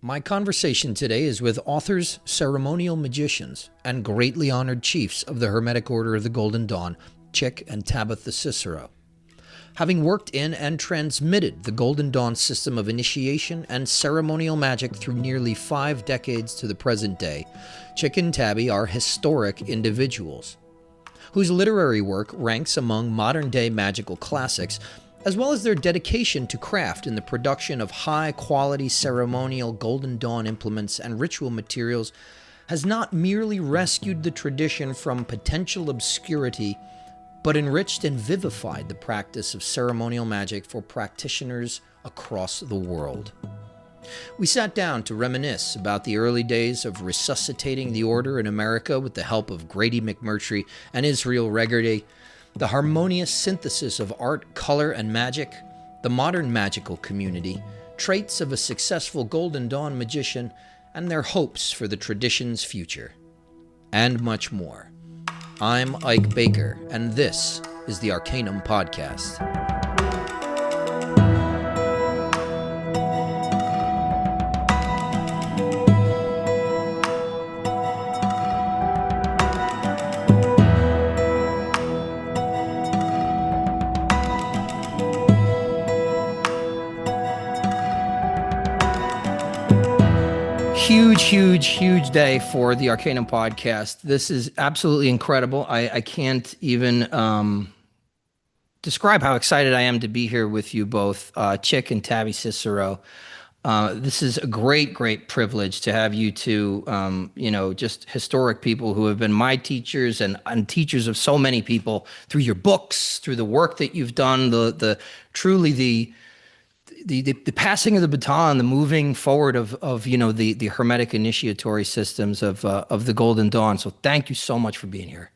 My conversation today is with authors, ceremonial magicians, and greatly honored chiefs of the Hermetic Order of the Golden Dawn, Chic and Tabitha Cicero. Having worked in and transmitted the Golden Dawn system of initiation and ceremonial magic through nearly 5 decades to the present day, Chic and Tabby are historic individuals whose literary work ranks among modern-day magical classics, as well as their dedication to craft in the production of high-quality ceremonial Golden Dawn implements and ritual materials has not merely rescued the tradition from potential obscurity, but enriched and vivified the practice of ceremonial magic for practitioners across the world. We sat down to reminisce about the early days of resuscitating the order in America with the help of Grady McMurtry and Israel Regardie, the harmonious synthesis of art, color, and magic, the modern magical community, traits of a successful Golden Dawn magician, and their hopes for the tradition's future, and much more. I'm Ike Baker, and this is the Arcanvm Podcast. Huge day for the Arcanvm Podcast. This is absolutely incredible. I can't even describe how excited I am to be here with you both, Chic and Tabby Cicero. This is a great privilege to have you two, just historic people who have been my teachers and teachers of so many people through your books, through the work that you've done, the passing of the baton, the moving forward of the Hermetic initiatory systems of the Golden Dawn. So thank you so much for being here.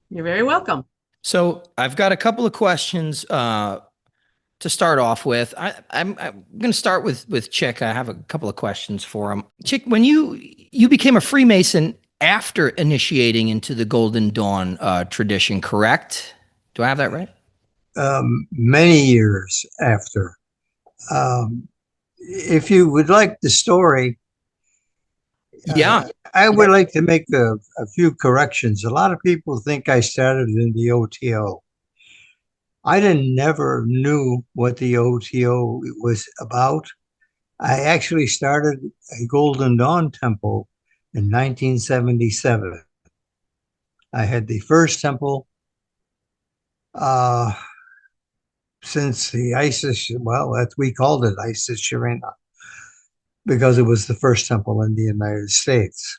You're very welcome. So I've got a couple of questions to start off with. I'm going to start with Chic. I have a couple of questions for him. Chic, when you became a Freemason after initiating into the Golden Dawn tradition, correct? Do I have that right? Many years after. If you would like the story, I would like to make a few corrections. A lot of people think I started in the O.T.O. I never knew what the O.T.O was about. I actually started a Golden Dawn temple in 1977. I had the first temple since the Isis, we called it Isis Sharina because it was the first temple in the United States.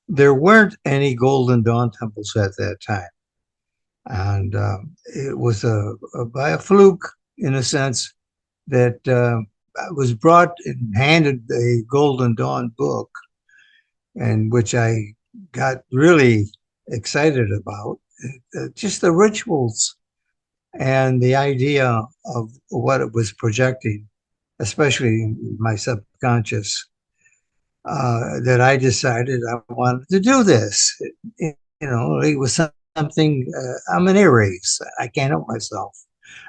There weren't any Golden Dawn temples at that time. And it was by a fluke, in a sense, that I was brought and handed a Golden Dawn book, and which I got really excited about. Just the rituals and the idea of what it was projecting, especially in my subconscious, that I decided I wanted to do this. It was something, I'm an Aries. I can't help myself.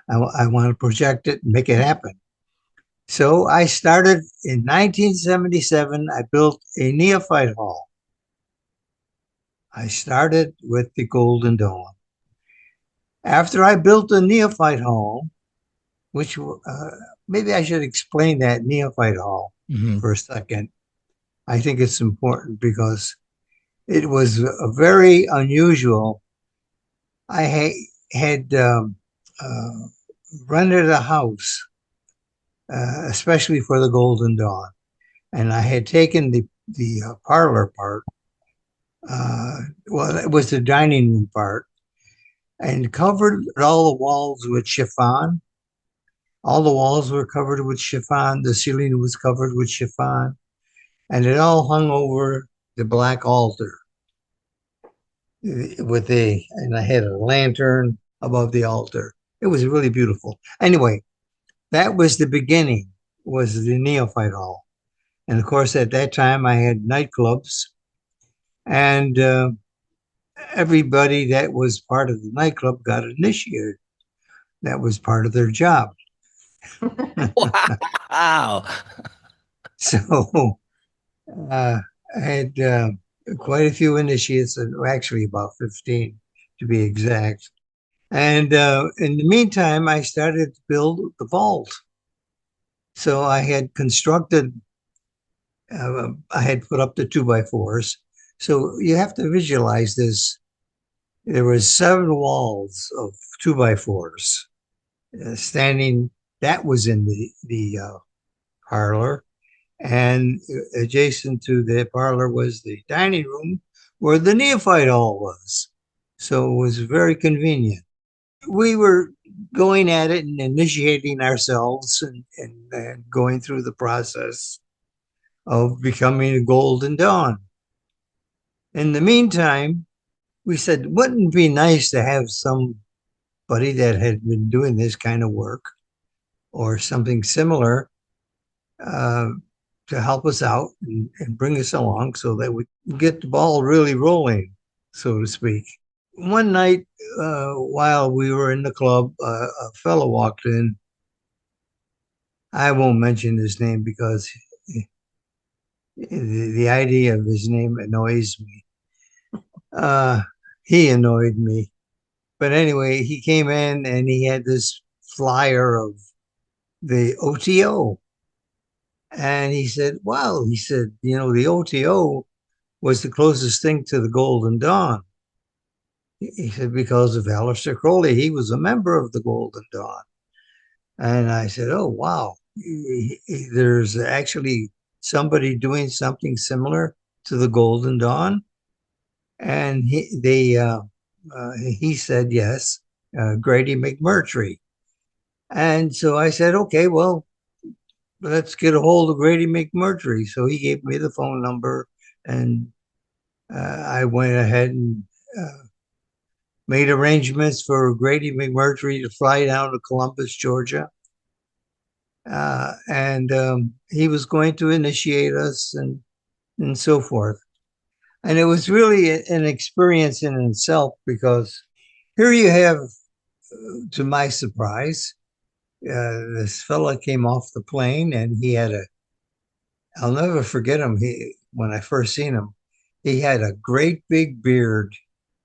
I want to project it and make it happen. So I started in 1977. I built a neophyte hall. I started with the Golden Dawn. After I built the neophyte hall, which maybe I should explain that neophyte hall for a second. I think it's important because it was very unusual. I had rented a house, especially for the Golden Dawn, and I had taken the parlor part. It was the dining room part, and covered all the walls with chiffon. All the walls were covered with chiffon. The ceiling was covered with chiffon. And it all hung over the black altar. And I had a lantern above the altar. It was really beautiful. Anyway, that was the beginning, was the neophyte hall. And of course, at that time, I had nightclubs. And everybody that was part of the nightclub got initiated. That was part of their job. Wow. So I had quite a few initiates, actually about 15 to be exact. And in the meantime, I started to build the vault. So I had constructed, I had put up the 2x4s. So you have to visualize this. There was 7 walls of 2x4s standing. That was in the parlor. And adjacent to the parlor was the dining room where the neophyte hall was. So it was very convenient. We were going at it and initiating ourselves and going through the process of becoming a Golden Dawn. In the meantime, we said, wouldn't it be nice to have somebody that had been doing this kind of work or something similar uh, to help us out and bring us along so that we get the ball really rolling, so to speak. One night, while we were in the club, a fellow walked in. I won't mention his name because the idea of his name annoys me. Uh, he annoyed me. But anyway, he came in and he had this flyer of the O.T.O. And he said, wow, he said, the O.T.O was the closest thing to the Golden Dawn. He said, because of Aleister Crowley, he was a member of the Golden Dawn. And I said, oh, wow. There's actually somebody doing something similar to the Golden Dawn. And he said, yes, Grady McMurtry. And so I said, okay, well, let's get a hold of Grady McMurtry. So he gave me the phone number, and I went ahead and made arrangements for Grady McMurtry to fly down to Columbus, Georgia. And he was going to initiate us and so forth. And it was really an experience in itself because here you have, to my surprise, this fella came off the plane and I'll never forget him. When I first seen him, he had a great big beard.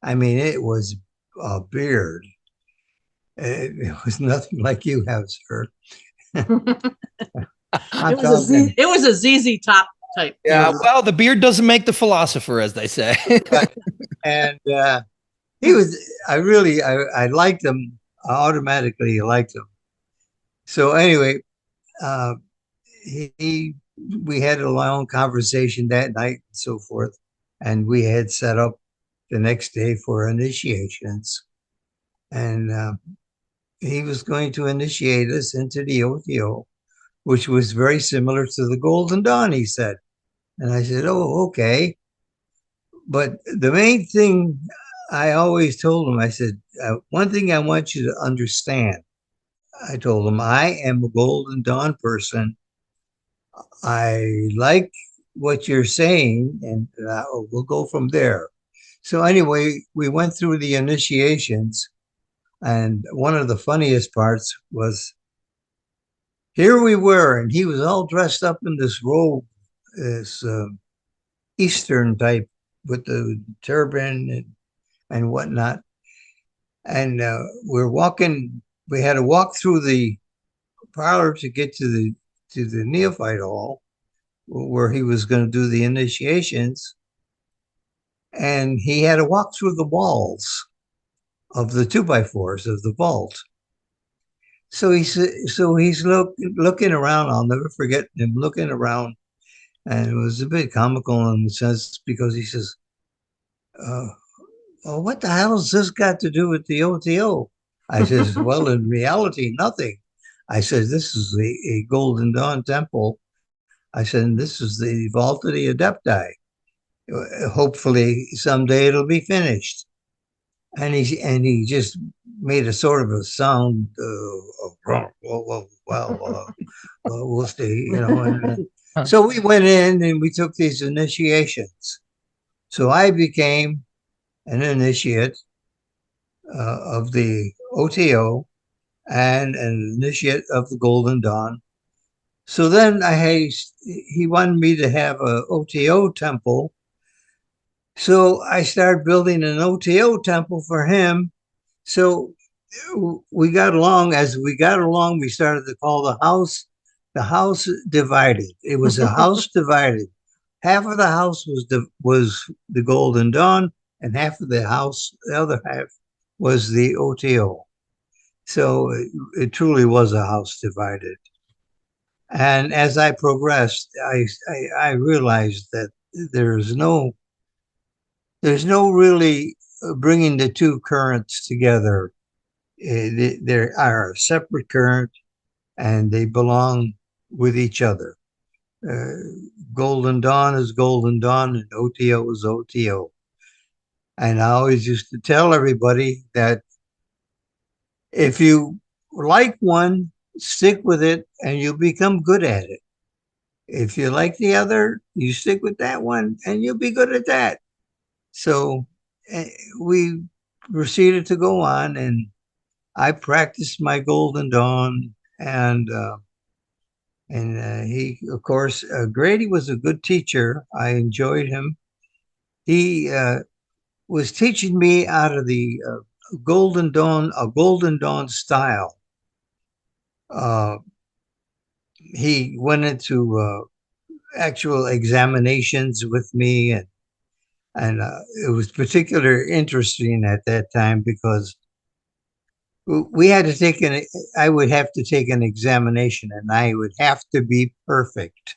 I mean, it was a beard. It was nothing like you have, sir. It was a ZZ Top type. Yeah, well, the beard doesn't make the philosopher, as they say. And I liked him. I automatically liked him. So anyway, we had a long conversation that night and so forth. And we had set up the next day for initiations. And he was going to initiate us into the O.T.O, which was very similar to the Golden Dawn, he said. And I said, oh, okay. But the main thing I always told him, I said, one thing I want you to understand. I told him, I am a Golden Dawn person. I like what you're saying, and we'll go from there. So anyway, we went through the initiations, and one of the funniest parts was here we were, and he was all dressed up in this robe, this Eastern type with the turban and whatnot. And we're walking. We had to walk through the parlor to get to the neophyte hall where he was going to do the initiations. And he had to walk through the walls of the 2x4s of the vault. So he's looking around. I'll never forget him looking around, and it was a bit comical in the sense because he says, well, what the hell has this got to do with the O.T.O? I says, well, in reality, nothing. I said, this is a Golden Dawn temple. I said, this is the vault of the adepti. Hopefully someday it'll be finished. And he just made a sort of a sound we'll see, so we went in and we took these initiations. So I became an initiate of the O.T.O and an initiate of the Golden Dawn. So then he wanted me to have a O.T.O temple. So I started building an O.T.O temple for him. So we got along. As we got along, we started to call the house divided. It was a house divided. Half of the house was the Golden Dawn, and half of the other half was the O.T.O. So it truly was a house divided. And as I progressed, I realized that there's no really bringing the two currents together. There are a separate current, and they belong with each other. Golden Dawn is Golden Dawn, and O.T.O is O.T.O. And I always used to tell everybody that if you like one, stick with it, and you'll become good at it. If you like the other, you stick with that one, and you'll be good at that. So we proceeded to go on, and I practiced my Golden Dawn, and he, of course, Grady was a good teacher. I enjoyed him. He was teaching me out of the Golden Dawn style. He went into actual examinations with me, and it was particularly interesting at that time because we had to take I would have to take an examination, and I would have to be perfect.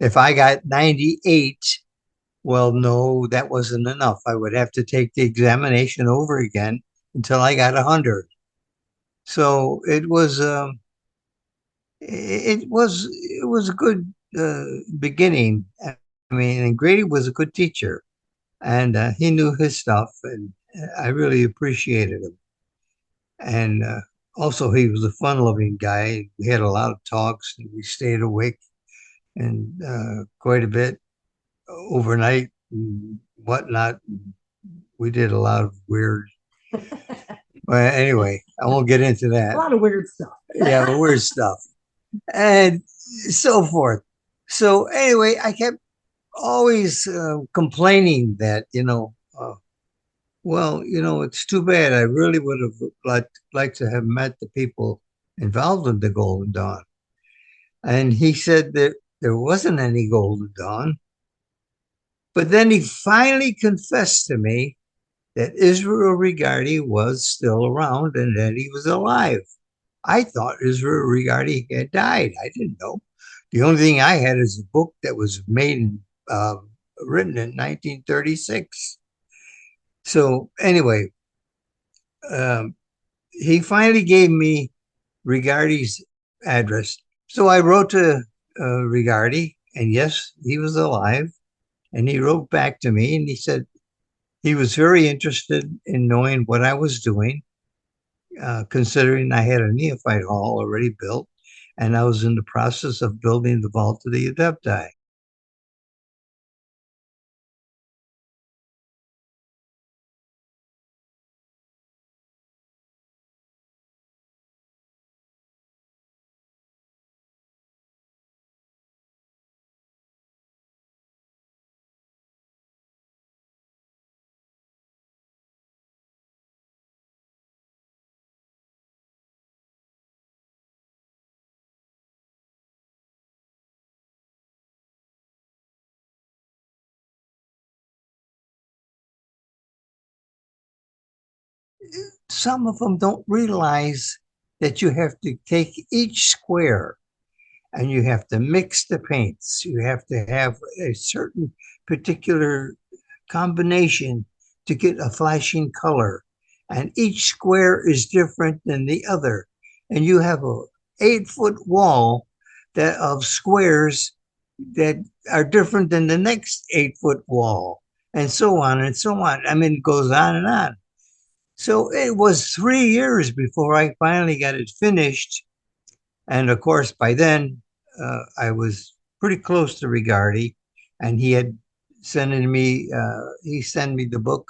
If I got 98, well, no, that wasn't enough. I would have to take the examination over again until I got 100. So it was a good beginning. I mean, and Grady was a good teacher, and he knew his stuff, and I really appreciated him. And also, he was a fun-loving guy. We had a lot of talks, and we stayed awake and quite a bit overnight and whatnot. We did a lot of weird. Well, anyway, I won't get into that. A lot of weird stuff. Yeah, weird stuff, and so forth. So anyway, I kept always complaining that well, it's too bad. I really would have liked to have met the people involved in the Golden Dawn. And he said that there wasn't any Golden Dawn. But then he finally confessed to me that Israel Regardie was still around and that he was alive. I thought Israel Regardie had died. I didn't know. The only thing I had is a book that was written in 1936. So anyway, he finally gave me Regardie's address. So I wrote to Regardie, and yes, he was alive. And he wrote back to me, and he said he was very interested in knowing what I was doing, considering I had a neophyte hall already built, and I was in the process of building the vault of the adepti. Some of them don't realize that you have to take each square and you have to mix the paints. You have to have a certain particular combination to get a flashing color. And each square is different than the other. And you have a 8-foot wall of squares that are different than the next 8-foot wall, and so on and so on. I mean, it goes on and on. So it was 3 years before I finally got it finished. And of course, by then, I was pretty close to Regardie, and he had sent me the book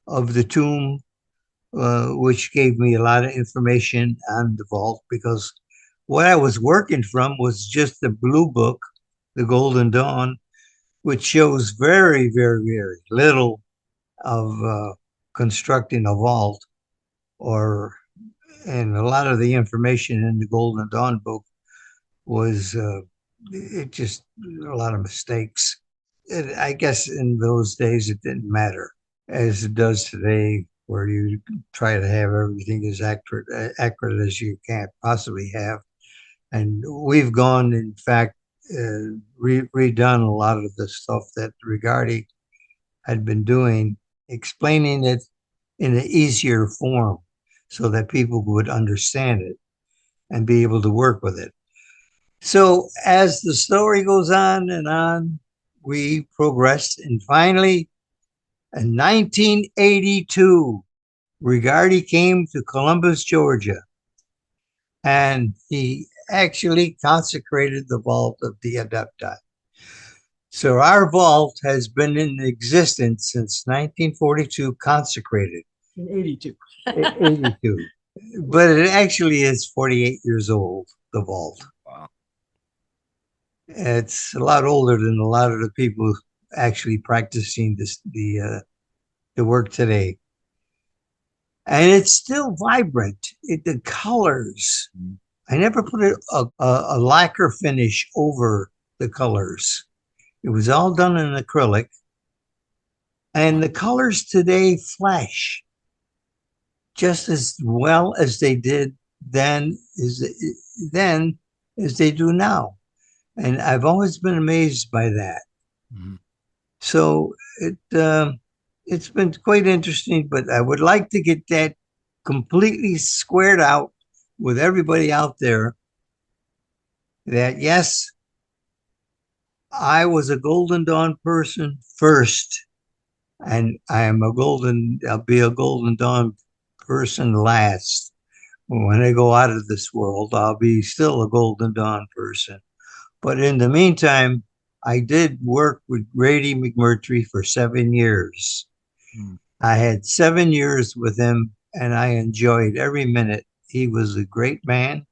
of the tomb, which gave me a lot of information on the vault, because what I was working from was just the blue book, the Golden Dawn, which shows very, very, very little of constructing a vault, and a lot of the information in the Golden Dawn book was it just a lot of mistakes. I guess in those days it didn't matter as it does today, where you try to have everything as accurate as you can possibly have. And we've gone, in fact, redone a lot of the stuff that Regardie had been doing, explaining it in an easier form so that people would understand it and be able to work with it. So as the story goes on and on, we progressed, and finally, in 1982, Regardie came to Columbus, Georgia, and he actually consecrated the vault of the adepti. So our vault has been in existence since 1942, consecrated. In 82. 82. But it actually is 48 years old, the vault. Wow. It's a lot older than a lot of the people actually practicing the work today. And it's still vibrant. The colors. I never put a lacquer finish over the colors. It was all done in acrylic. And the colors today flash just as well as they did then as they do now. And I've always been amazed by that. Mm-hmm. So it's been quite interesting, but I would like to get that completely squared out with everybody out there that, yes, I was a Golden Dawn person first, and I'll be a Golden Dawn person last. When I go out of this world, I'll be still a Golden Dawn person. But in the meantime, I did work with Grady McMurtry for 7 years. I had 7 years with him, and I enjoyed every minute. He was a great man,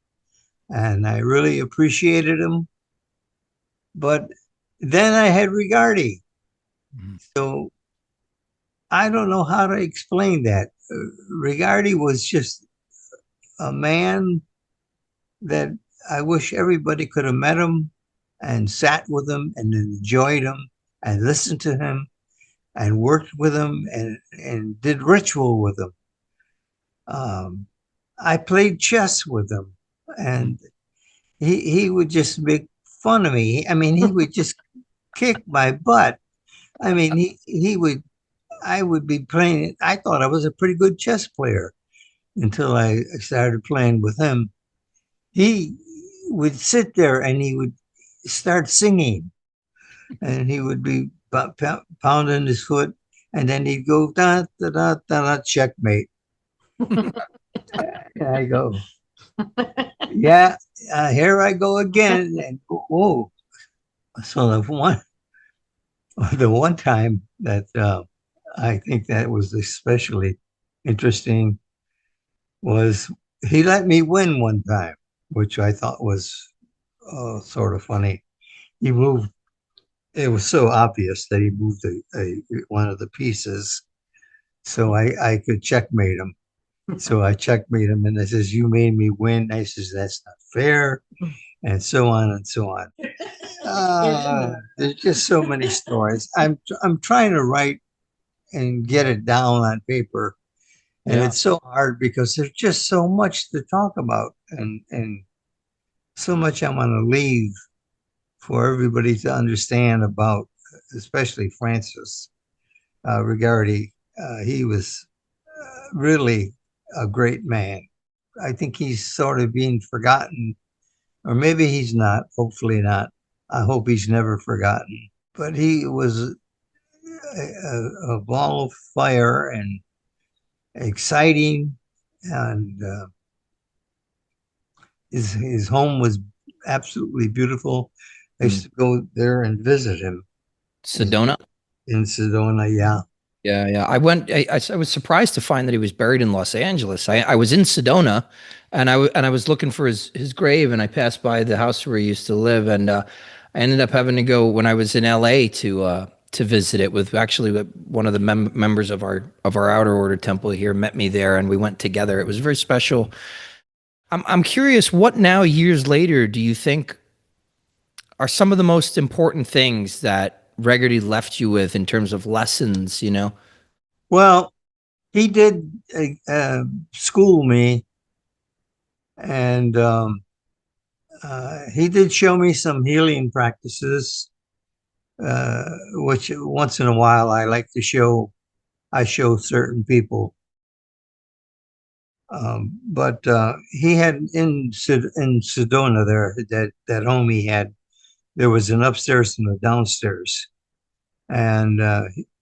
and I really appreciated him. But then I had Regardie. So I don't know how to explain that. Regardie was just a man that I wish everybody could have met him and sat with him and enjoyed him and listened to him and worked with him and did ritual with him. I played chess with him, and he would just make fun of me. I mean, he would just kick my butt. I mean, I would be playing. I thought I was a pretty good chess player until I started playing with him. He would sit there and he would start singing, and he would be pounding his foot, and then he'd go da da da da, checkmate. And I go, yeah, here I go again. And whoa! So the one time that I think that was especially interesting was he let me win one time, which I thought was sort of funny. He moved. It was so obvious that he moved one of the pieces, so I could checkmate him. So I checkmate him, and I says, "You made me win." I says, "That's not fair," and so on and so on. There's just so many stories. I'm trying to write and get it down on paper, and it's so hard because there's just so much to talk about, and so much I want to leave for everybody to understand about, especially Francis Regardie. He was really a great man. I think he's sort of being forgotten, or maybe he's not. Hopefully not. I hope he's never forgotten. But he was a ball of fire and exciting, and his home was absolutely beautiful. I used to go there and visit him. Sedona? In Sedona, yeah. Yeah, yeah. I was surprised to find that he was buried in Los Angeles. I was in Sedona, and I was looking for his grave, and I passed by the house where he used to live, and I ended up having to go when I was in L.A. To visit it with actually one of the members of our outer order temple here met me there, and we went together. It was very special. I'm curious, what now years later do you think are some of the most important things that Regardie left you with in terms of lessons? You know. Well, he did school me, and he did show me some healing practices, which once in a while I like to show. I show certain people. But he had in Sedona there, that home he had, there was an upstairs and a downstairs, and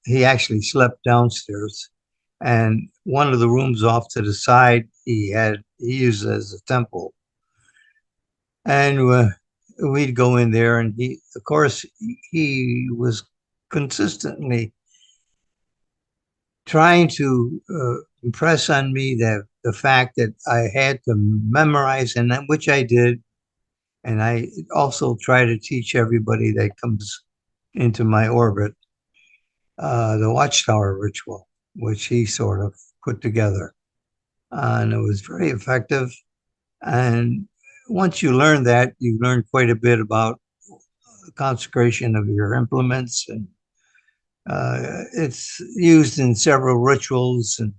he actually slept downstairs. And one of the rooms off to the side he used as a temple, and we'd go in there, and he, of course, he was consistently trying to impress on me that the fact that I had to memorize, and that, which I did. And I also try to teach everybody that comes into my orbit the Watchtower ritual, which he sort of put together. And it was very effective. And once you learn that, you learn quite a bit about the consecration of your implements. And it's used in several rituals. And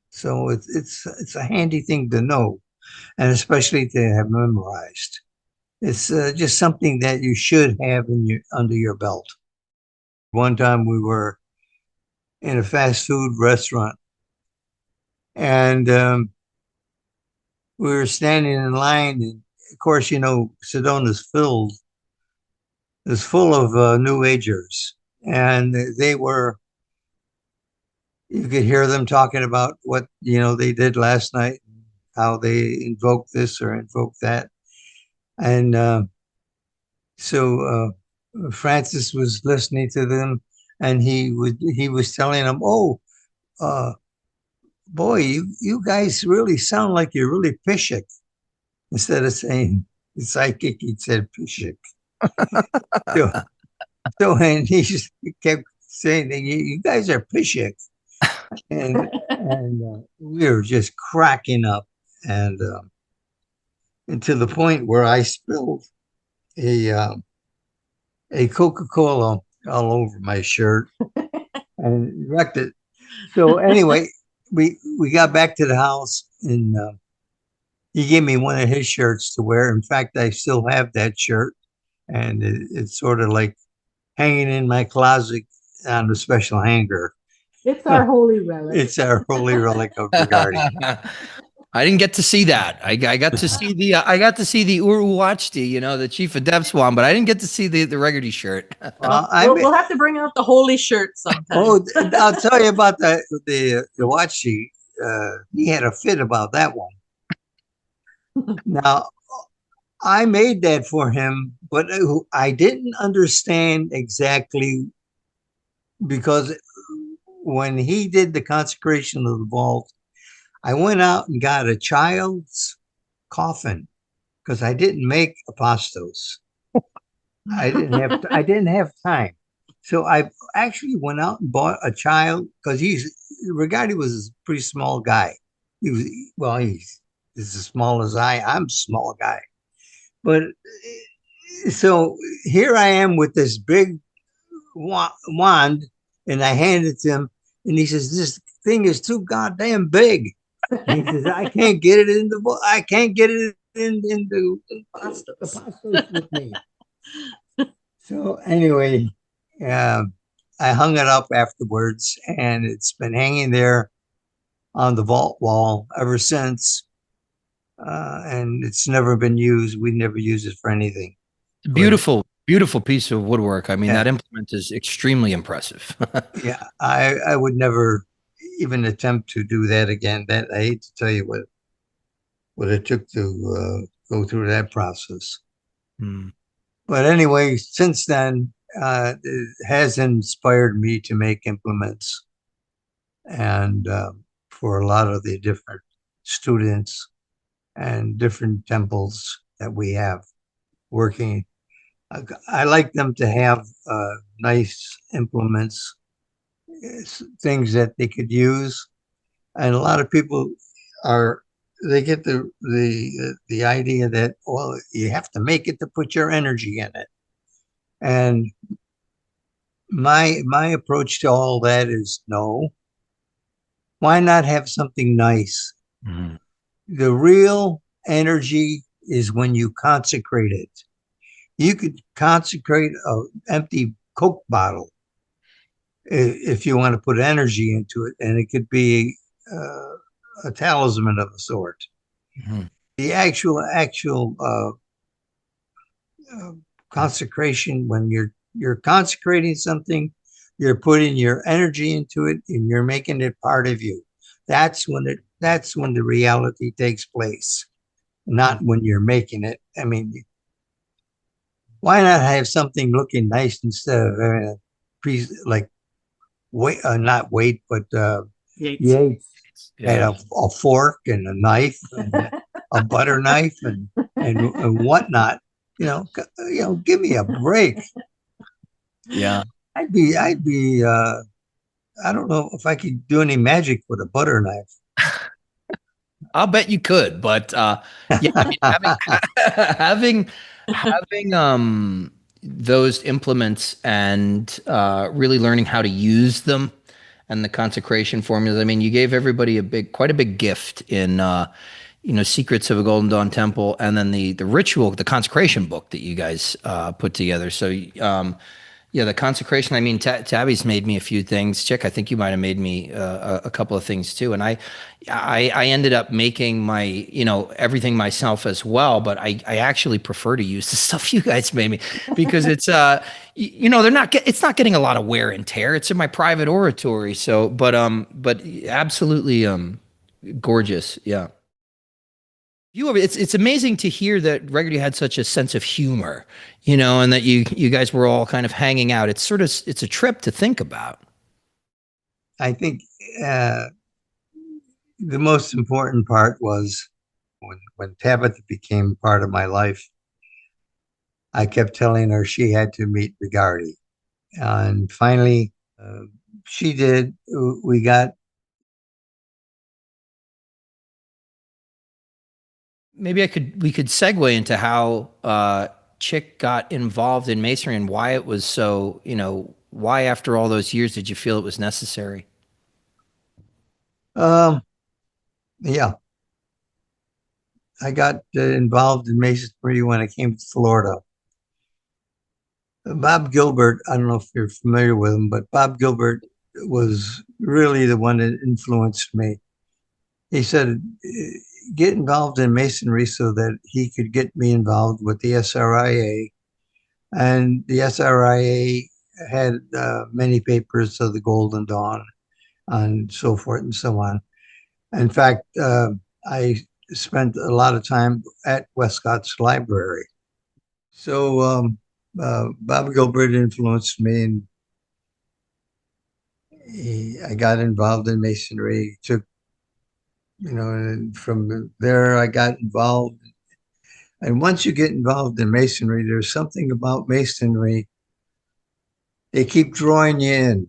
so it's a handy thing to know, and especially to have memorized. It's just something that you should have in your under your belt. One time we were in a fast food restaurant, and we were standing in line, and of course, you know, Sedona's is full of New Agers, and they were. You could hear them talking about what they did last night, how they invoked this or invoked that, and so Francis was listening to them, and he was telling them, "Oh, uh, boy, you guys really sound like you're really pishik." Instead of saying psychic, he said pishik. So, and he kept saying that you guys are pishik, and we were just cracking up, and to the point where I spilled a uh, a Coca-Cola all over my shirt and wrecked it. So anyway, we got back to the house, and he gave me one of his shirts to wear. In fact, I still have that shirt, and it's sort of like hanging in my closet on a special hanger. It's our holy relic. It's our holy relic of Regardie. I didn't get to see that. I got to see the Uruwachdi, the chief of Depths one, but I didn't get to see the Regardie shirt. We'll have to bring out the holy shirt sometime. Oh, I'll tell you about the Wachi. He had a fit about that one. Now, I made that for him, but I didn't understand exactly, because when he did the consecration of the vault, I went out and got a child's coffin because I didn't make apostos. I didn't have time. So I actually went out and bought a child, because Regardie was a pretty small guy. He's as small as I'm a small guy. But so here I am with this big wand, and I handed it to him, and he says, "This thing is too goddamn big." And he says, "I can't get it in the book. I can't get it in the apostles with me." So anyway, I hung it up afterwards, and it's been hanging there on the vault wall ever since. And it's never been used. We never use it for anything. Beautiful, beautiful piece of woodwork. I mean, that implement is extremely impressive. Yeah, I would never even attempt to do that again. That I hate to tell you what it took to go through that process. But anyway, since then, it has inspired me to make implements. and for a lot of the different students and different temples that we have working. I like them to have nice implements, things that they could use. And a lot of people are they get the idea that, well, you have to make it to put your energy in it. And my approach to all that is no. Why not have something nice? Mm-hmm. The real energy is when you consecrate it. You could consecrate an empty Coke bottle if you want to put energy into it, and it could be a talisman of a sort. Mm-hmm. The actual consecration, when you're consecrating something, you're putting your energy into it, and you're making it part of you. That's when the reality takes place, not when you're making it. I mean, why not have something looking nice instead of like weight, not weight, but Yates. Yeah. And a fork and a knife and a butter knife and whatnot. Give me a break. Yeah. I'd be I don't know if I could do any magic with a butter knife. I'll bet you could, but yeah, I mean, having those implements and really learning how to use them and the consecration formulas. I mean, you gave everybody quite a big gift in Secrets of a Golden Dawn Temple, and then the ritual, the consecration book that you guys put together. So yeah, the consecration. I mean, Tabby's made me a few things. Chic, I think you might have made me a couple of things too. And I ended up making my everything myself as well. But I actually prefer to use the stuff you guys made me because it's it's not getting a lot of wear and tear. It's in my private oratory. So, but absolutely gorgeous. Yeah. It's amazing to hear that Regardie had such a sense of humor, and that you guys were all kind of hanging out. It's a trip to think about. I think the most important part was when Tabitha became part of my life. I kept telling her she had to meet Regardie, and finally she did. We got. Maybe we could segue into how Chic got involved in Masonry and why it was so, why after all those years did you feel it was necessary? Yeah. I got involved in Masonry when I came to Florida. Bob Gilbert, I don't know if you're familiar with him, but Bob Gilbert was really the one that influenced me. He said, get involved in Masonry so that he could get me involved with the SRIA. And the SRIA had many papers of the Golden Dawn and so forth and so on. In fact, I spent a lot of time at Westcott's library. So Bob Gilbert influenced me, and I got involved in Masonry. Took, and from there I got involved. And once you get involved in Masonry, there's something about Masonry. They keep drawing you in.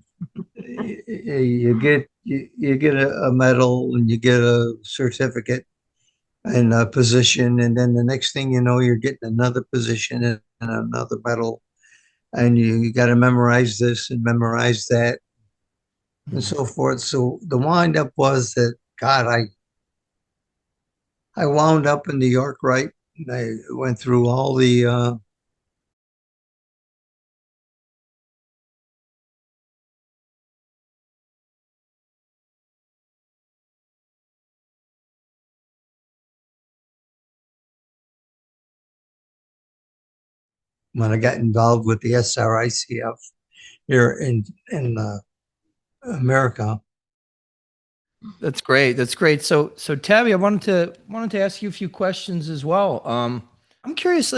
You get a medal and you get a certificate and a position, and then the next thing you know, you're getting another position and another medal, and you got to memorize this and memorize that, and so forth. So the wind up was that, God, I wound up in New York, right? And I went through all the when I got involved with the SRICF here in America. That's great. That's great. So Tabby, I wanted to ask you a few questions as well. I'm curious,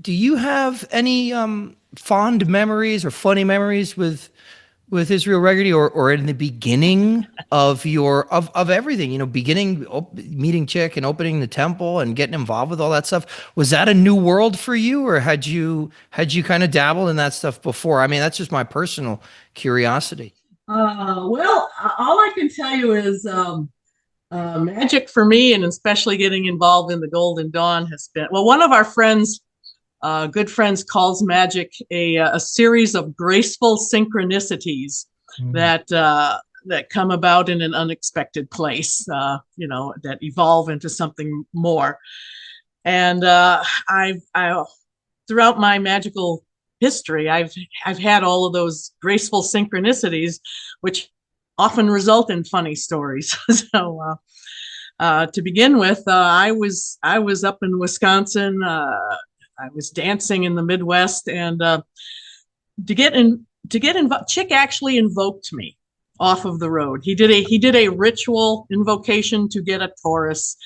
do you have any fond memories or funny memories with with Israel Regardie, or in the beginning of your of everything, meeting Chic and opening the temple and getting involved with all that stuff? Was that a new world for you, or had you kind of dabbled in that stuff before? I mean, that's just my personal curiosity. Well, all I can tell you is magic for me, and especially getting involved in the Golden Dawn, has been, well, one of our friends, good friends, calls magic a series of graceful synchronicities that come about in an unexpected place, that evolve into something more. And I throughout my magical history, I've had all of those graceful synchronicities, which often result in funny stories. So to begin with, I was up in Wisconsin. I was dancing in the Midwest, and to get involved, Chic actually invoked me off of the road. He did a ritual invocation to get a Taurus.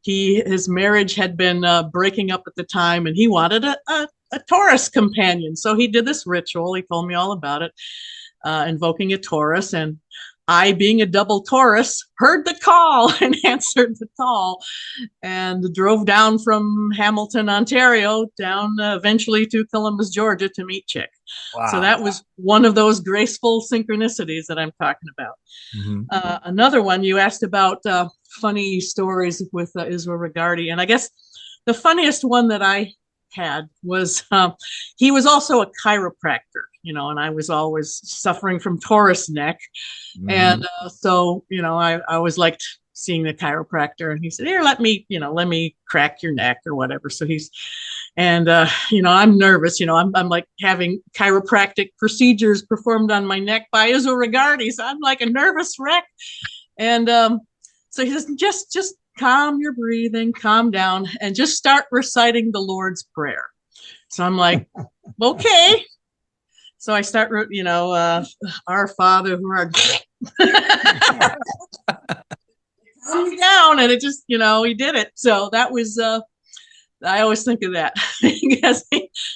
His marriage had been breaking up at the time, and he wanted a Taurus companion. So he did this ritual. He told me all about it, invoking a Taurus. And I, being a double Taurus, heard the call and answered the call, and drove down from Hamilton, Ontario, down eventually to Columbus, Georgia, to meet Chic. Wow. So that was one of those graceful synchronicities that I'm talking about. Mm-hmm. Another one, you asked about funny stories with Israel Regardie, and I guess the funniest one that I had was he was also a chiropractor, and I was always suffering from Taurus neck. Mm-hmm. And so, I always liked seeing the chiropractor, and he said, here, let me crack your neck or whatever. So I'm nervous, I'm like having chiropractic procedures performed on my neck by Israel Regardie. So I'm like a nervous wreck. And so he says, just calm your breathing, calm down, and just start reciting the Lord's Prayer. So I'm like, okay. So I start, our Father who art calm me down, and it just, he did it. So that was, I always think of that because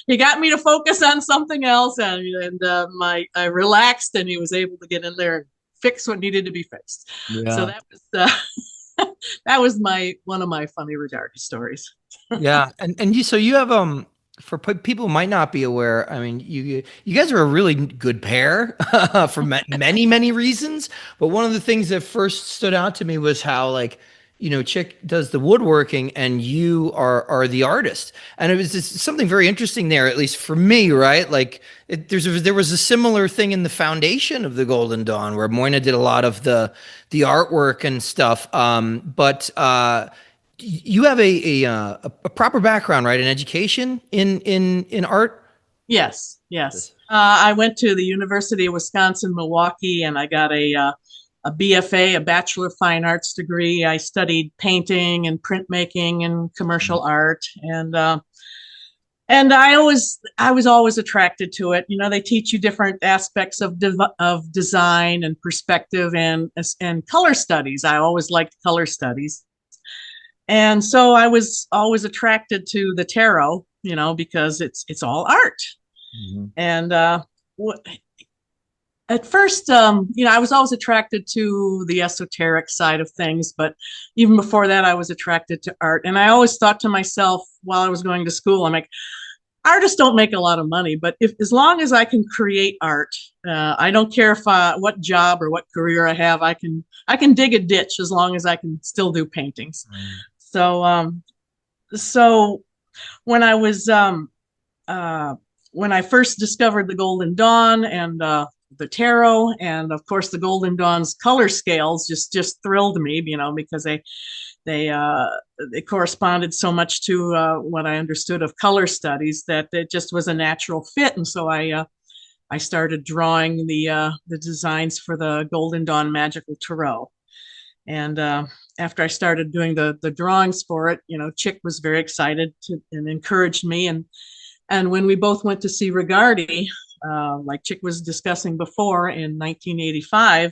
he got me to focus on something else, and I relaxed, and he was able to get in there and fix what needed to be fixed. Yeah. So that was that was one of my funny Regardie stories. Yeah, and you have for people who might not be aware, I mean, you guys are a really good pair for many reasons. But one of the things that first stood out to me was how, Chic does the woodworking and you are the artist, and it was just something very interesting there, at least for me, right? Like there was a similar thing in the foundation of the Golden Dawn where Moina did a lot of the artwork and stuff, but you have a proper background, right? An education in art. Yes. I went to the University of Wisconsin, Milwaukee, and I got a BFA, a Bachelor of Fine Arts degree. I studied painting and printmaking and commercial art, and I was always attracted to it. They teach you different aspects of design and perspective and color studies. I always liked color studies, and so I was always attracted to the tarot, because it's all art. Mm-hmm. And at first, I was always attracted to the esoteric side of things, but even before that, I was attracted to art. And I always thought to myself while I was going to school, I'm like, artists don't make a lot of money, but as long as I can create art, I don't care what job or what career I have, I can dig a ditch as long as I can still do paintings. Mm. So when I was when I first discovered the Golden Dawn and the tarot, and of course the Golden Dawn's color scales just thrilled me, because they corresponded so much to what I understood of color studies, that it just was a natural fit. And so I started drawing the designs for the Golden Dawn Magical Tarot. And after I started doing the drawings for it, Chic was very excited and encouraged me. And when we both went to see Regardie, like Chic was discussing before, in 1985,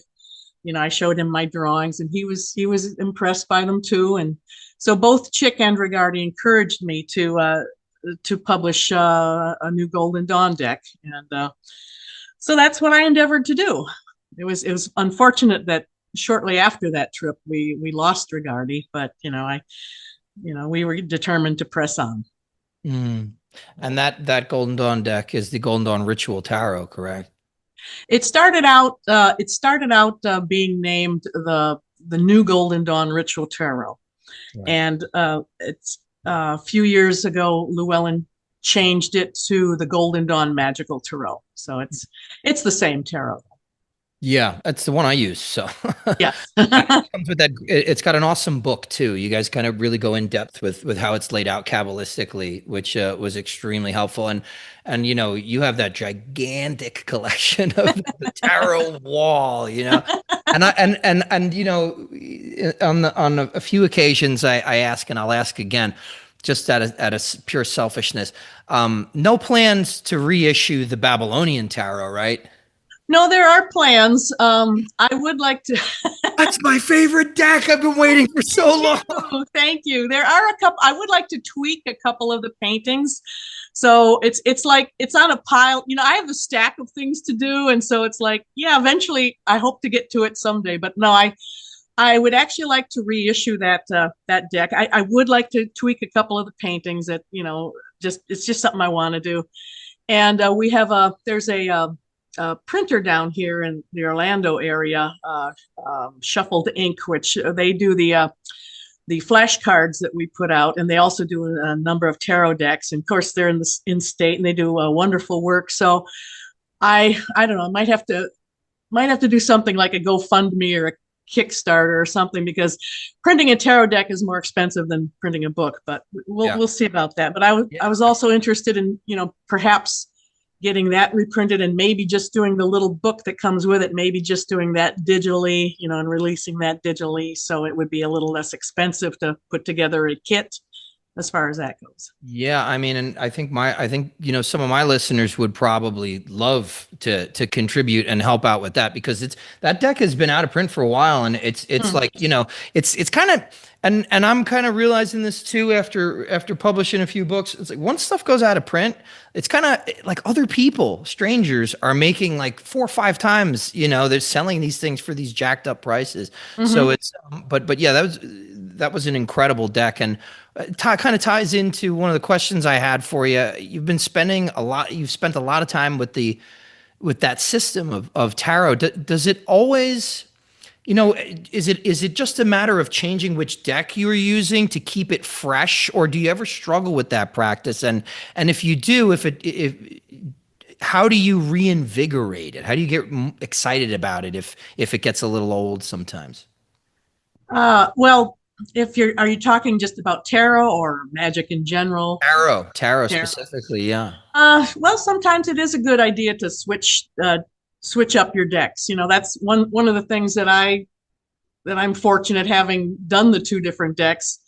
I showed him my drawings, and he was impressed by them too. And so both Chic and Regardie encouraged me to publish a new Golden Dawn deck. And So that's what I endeavored to do. It was unfortunate that shortly after that trip we lost Regardie, but we were determined to press on. Mm. And that Golden Dawn deck is the Golden Dawn Ritual Tarot, correct? It started out being named the new Golden Dawn Ritual Tarot, Right. and it's a few years ago Llewellyn changed it to the Golden Dawn Magical Tarot. So it's the same tarot. Yeah, that's the one I use. So Yeah. it comes with that. It's got an awesome book too. You guys kind of really go in depth with how it's laid out kabbalistically, which was extremely helpful. And you have that gigantic collection of the tarot wall. And on a few occasions I ask, and I'll ask again, just out of pure selfishness. No plans to reissue the Babylonian tarot, right? No, there are plans. I would like to. That's my favorite deck. I've been waiting for so long. Thank you. There are a couple. I would like to tweak a couple of the paintings. So it's like it's on a pile. I have a stack of things to do, and so it's like, yeah, eventually I hope to get to it someday. But no, I would actually like to reissue that deck. I would like to tweak a couple of the paintings that it's just something I want to do. And we have there's a printer down here in the Orlando area, Shuffled Ink, which they do the flashcards that we put out, and they also do a number of tarot decks. And of course, they're in state, and they do wonderful work. So I don't know, might have to do something like a GoFundMe or a Kickstarter or something, because printing a tarot deck is more expensive than printing a book. But we'll see about that. But I was also interested in perhaps getting that reprinted, and maybe just doing the little book that comes with it, maybe just doing that digitally, and releasing that digitally, so it would be a little less expensive to put together a kit as far as that goes. Yeah, I mean, and I think some of my listeners would probably love to contribute and help out with that, because that deck has been out of print for a while, and it's like, it's kind of, and I'm kind of realizing this too after publishing a few books. It's like once stuff goes out of print, it's kind of like other people, strangers, are making like 4 or 5 times, they're selling these things for these jacked up prices. So it's but yeah, that was an incredible deck, and kind of ties into one of the questions I had for you. You've spent a lot of time with that system of tarot. Does it always, is it just a matter of changing which deck you're using to keep it fresh, or do you ever struggle with that practice? And if you do, how do you reinvigorate it? How do you get excited about it if it gets a little old sometimes? Well, are you talking just about tarot or magic in general? Tarot specifically, yeah. Well, sometimes it is a good idea to switch up your decks. That's one of the things that I'm fortunate, having done the 2 different decks,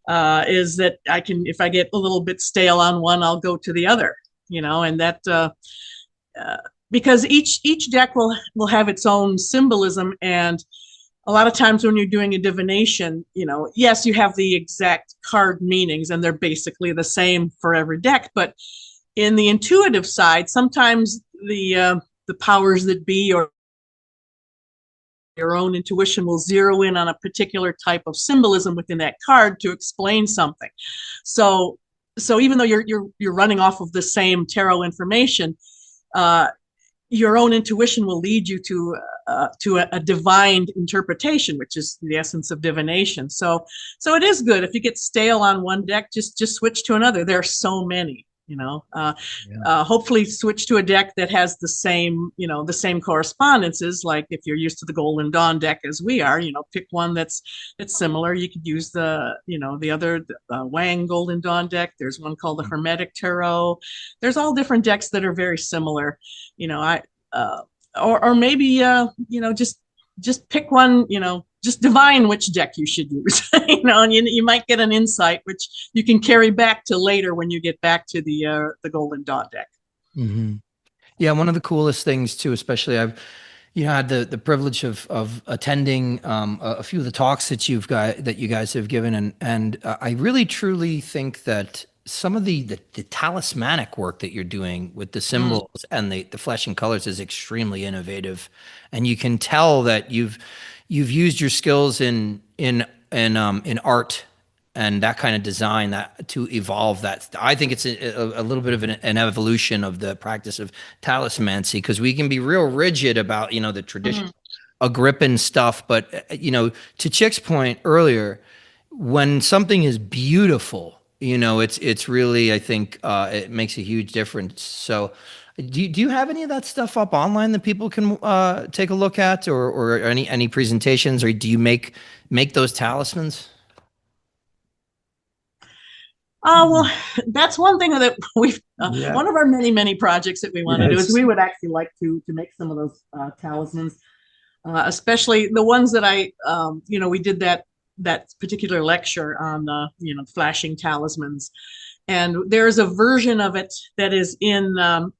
is that I can, if I get a little bit stale on one, I'll go to the other. And that because each deck will have its own symbolism. And a lot of times when you're doing a divination, yes, you have the exact card meanings, and they're basically the same for every deck. But in the intuitive side, sometimes the powers that be, or your own intuition, will zero in on a particular type of symbolism within that card to explain something. So even though you're running off of the same tarot information, your own intuition will lead you to a divine interpretation, which is the essence of divination. So it is good if you get stale on one deck, just switch to another. There are so many. Hopefully switch to a deck that has the same correspondences. Like if you're used to the Golden Dawn deck as we are, pick one that's similar. You could use the other Wang Golden Dawn deck. There's one called the Hermetic Tarot. There's all different decks that are very similar. Or maybe just pick one, just divine which deck you should use, and you might get an insight which you can carry back to later when you get back to the Golden Dawn deck. Mm-hmm. Yeah, one of the coolest things too, especially I've had the privilege of attending a few of the talks that you guys have given, and I really truly think that some of the talismanic work that you're doing with the symbols and the flesh and colors is extremely innovative, and you can tell that you've used your skills in art and that kind of design that to evolve that. I think it's a little bit of an evolution of the practice of talismancy, because we can be real rigid about, you know, the traditional Agrippan stuff, but you know, to Chick's point earlier, when something is beautiful, you know, it's really, I think, it makes a huge difference. So do you have any of that stuff up online that people can take a look at, or any presentations, or do you make those talismans? Well, that's one thing that we've, Yeah. one of our many projects that we want to do is Yes. we would actually like to make some of those talismans, especially the ones that you know, we did that particular lecture on the, you know, flashing talismans. And there's a version of it that is in the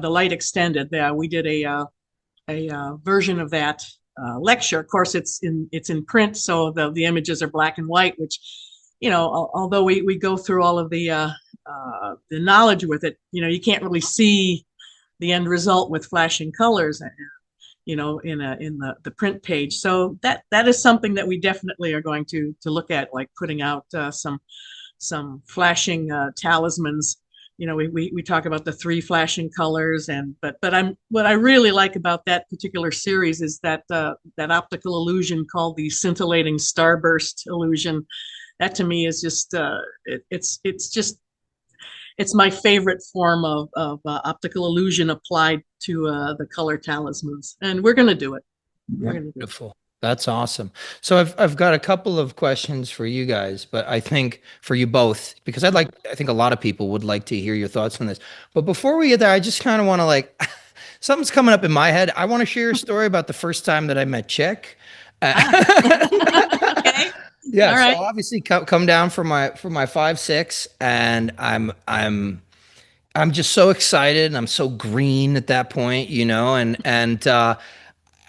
Light Extended. We did a version of that lecture. Of course, it's in print, so the images are black and white, which, you know, although we go through all of the knowledge with it, you know, you can't really see the end result with flashing colors, you know, in the print page. So that is something that we definitely are going to look at, like putting out some flashing talismans. You know, we talk about the 3 flashing colors, but what I really like about that particular series is that that optical illusion called the scintillating starburst illusion. That to me is just it's my favorite form of optical illusion applied to the color talismans, and we're going to do it. We're going to do it. Beautiful. That's awesome. So I've got a couple of questions for you guys, but I think for you both, because I think a lot of people would like to hear your thoughts on this. But before we get there, I just kind of want to, like, something's coming up in my head. I want to share a story about the first time that I met Chick. Okay. Yeah, All right. so obviously come down for my 5'6", and I'm just so excited, and I'm so green at that point, you know, and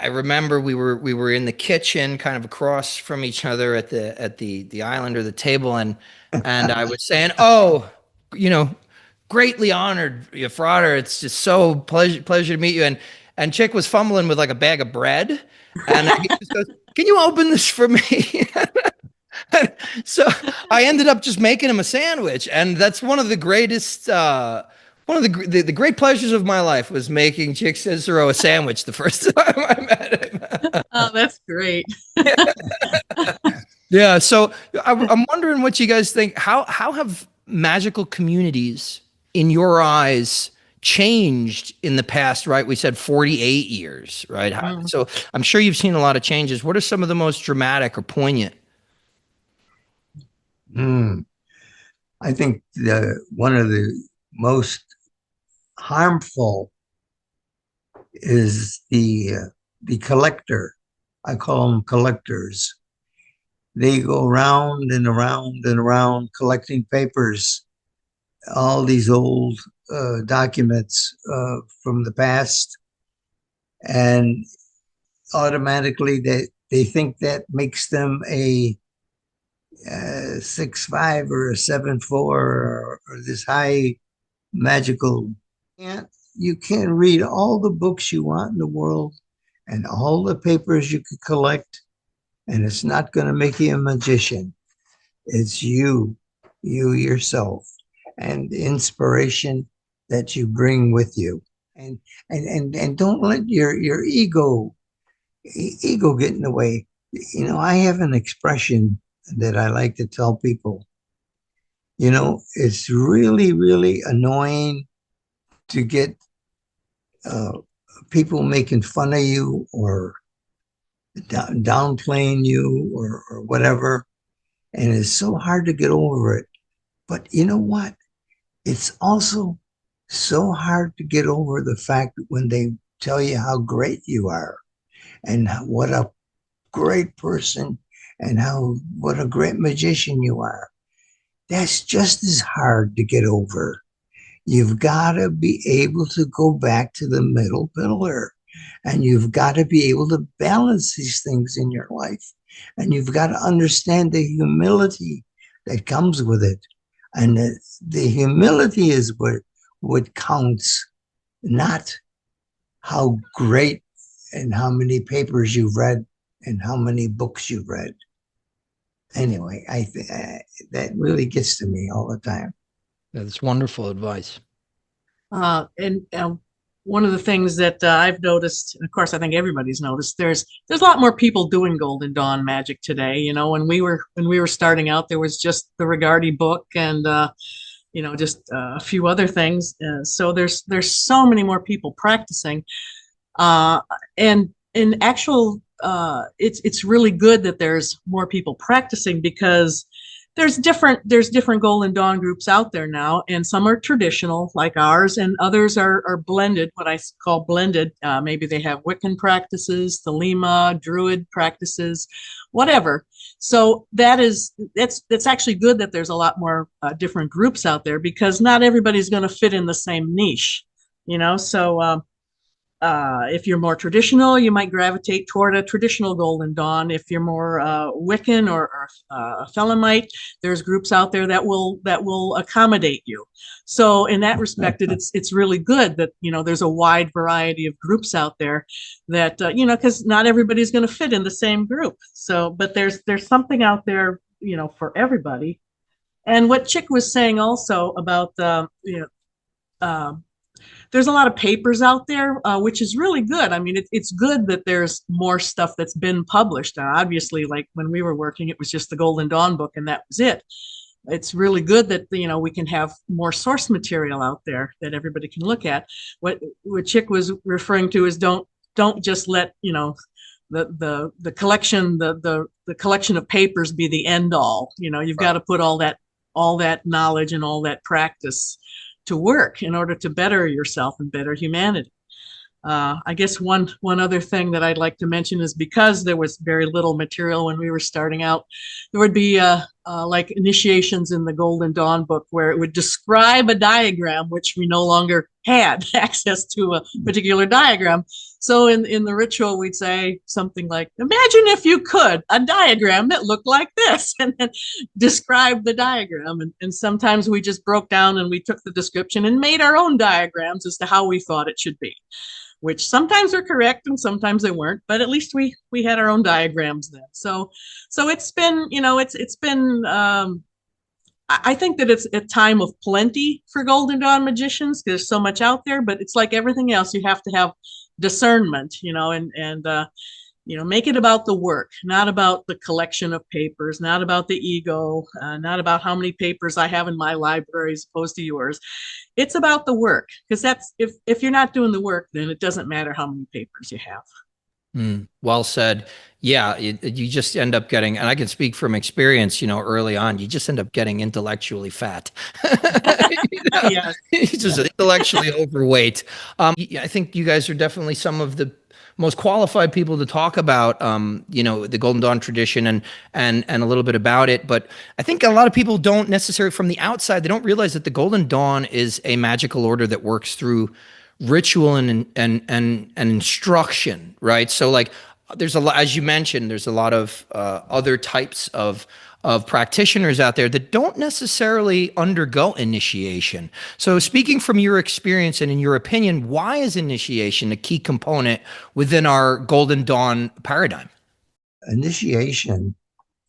I remember we were in the kitchen, kind of across from each other at the island or the table, and I was saying, "Oh, you know, greatly honored, your Frater. It's just so pleasure to meet you." And Chick was fumbling with like a bag of bread, and he just goes, "Can you open this for me?" So I ended up just making him a sandwich, and that's one of the greatest, one of the great pleasures of my life was making Chick Cicero a sandwich the first time I met him. Oh, that's great. Yeah, so I'm wondering what you guys think. How have magical communities, in your eyes, changed in the past? Right, we said 48 years, right? So I'm sure you've seen a lot of changes. What are some of the most dramatic or poignant? I think one of the most harmful is the collector. I call them collectors. They go round and around and around collecting papers, all these old documents from the past, and automatically they think that makes them a 6'5" or a 7'4", or this high magical. You can read all the books you want in the world and all the papers you could collect, and it's not going to make you a magician. It's you yourself, and the inspiration that you bring with you. And don't let your ego get in the way. You know, I have an expression that I like to tell people. You know, it's really annoying to get people making fun of you or downplaying you or whatever. And it's so hard to get over it. But you know what? It's also so hard to get over the fact that when they tell you how great you are and what a great person and what a great magician you are. That's just as hard to get over. You've got to be able to go back to the middle pillar, and you've got to be able to balance these things in your life, and you've got to understand the humility that comes with it. And the humility is what counts, not how great and how many papers you've read and how many books you've read. Anyway, I think that really gets to me all the time. That's wonderful advice. And one of the things that I've noticed, and of course I think everybody's noticed, there's a lot more people doing Golden Dawn magic today. You know, when we were starting out, there was just the Regardie book and you know, just a few other things. So there's so many more people practicing, and in actual, it's really good that there's more people practicing, because there's different Golden Dawn groups out there now, and some are traditional like ours, and others are blended, what I call blended. Maybe they have Wiccan practices, Thelema, Druid practices, whatever. So that's actually good that there's a lot more different groups out there, because not everybody's going to fit in the same niche, you know. So if you're more traditional, you might gravitate toward a traditional Golden Dawn. If you're more Wiccan or Thelemite, there's groups out there that will accommodate you. So in that respect, it's really good that, you know, there's a wide variety of groups out there that you know, because not everybody's going to fit in the same group. So, but there's something out there, you know, for everybody. And what Chic was saying also about you know, there's a lot of papers out there, which is really good. I mean, it's good that there's more stuff that's been published. Obviously, like when we were working, it was just the Golden Dawn book and that was it. It's really good that, you know, we can have more source material out there that everybody can look at. What Chic was referring to is don't just let, you know, the collection the collection of papers be the end all. You know, you've got to put all that knowledge and all that practice to work in order to better yourself and better humanity. I guess one other thing that I'd like to mention is, because there was very little material when we were starting out, there would be like initiations in the Golden Dawn book where it would describe a diagram, which we no longer had access to a particular diagram. So in the ritual, we'd say something like, imagine if you could a diagram that looked like this, and then describe the diagram. And sometimes we just broke down and we took the description and made our own diagrams as to how we thought it should be, which sometimes are correct and sometimes they weren't, but at least we had our own diagrams then. So it's been, you know, it's been, I think that it's a time of plenty for Golden Dawn magicians. There's so much out there, but it's like everything else, you have to have discernment, you know, and you know, make it about the work, not about the collection of papers, not about the ego, not about how many papers I have in my library as opposed to yours. It's about the work, because that's, if you're not doing the work, then it doesn't matter how many papers you have. Well said. Yeah, you just end up getting, and I can speak from experience, you know, early on, you just end up getting intellectually fat. You know? Yeah. You're just intellectually overweight. I think you guys are definitely some of the most qualified people to talk about, you know, the Golden Dawn tradition and a little bit about it. But I think a lot of people don't necessarily, from the outside, they don't realize that the Golden Dawn is a magical order that works through ritual and instruction, right? So like, there's a lot, as you mentioned, there's a lot of other types of practitioners out there that don't necessarily undergo initiation. So speaking from your experience and in your opinion, why is initiation a key component within our Golden Dawn paradigm? Initiation